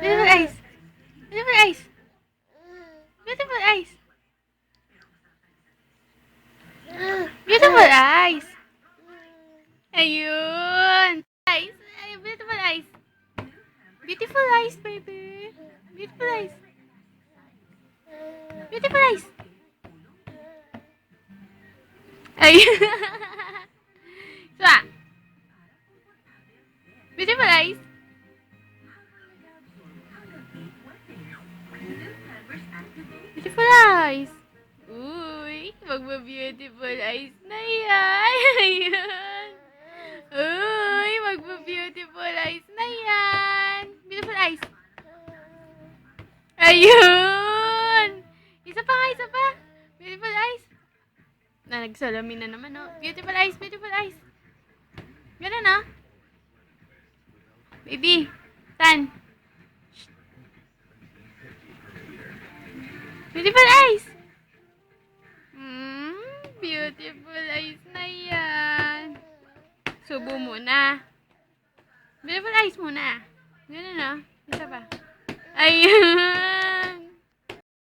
Beautiful eyes. Beautiful eyes. Beautiful eyes. Beautiful eyes. Ayun. Eyes. Ay, beautiful eyes. Beautiful eyes, baby. Beautiful eyes. Beautiful eyes. Ayun. Swa. Beautiful eyes. Beautiful eyes. Uy, magba-beautiful eyes na yan. Ayun. Uy, magba-beautiful eyes na yan. Beautiful eyes. Ayun. Isa pa nga, isa pa. Beautiful eyes. Na, nagsalamin na naman, oh. Beautiful eyes, beautiful eyes. Ganun, oh. Baby. Tan. Beautiful eyes. Beautiful eyes na yan. Subo muna. Beautiful eyes muna. Ganun, oh. Isa pa. Ayun.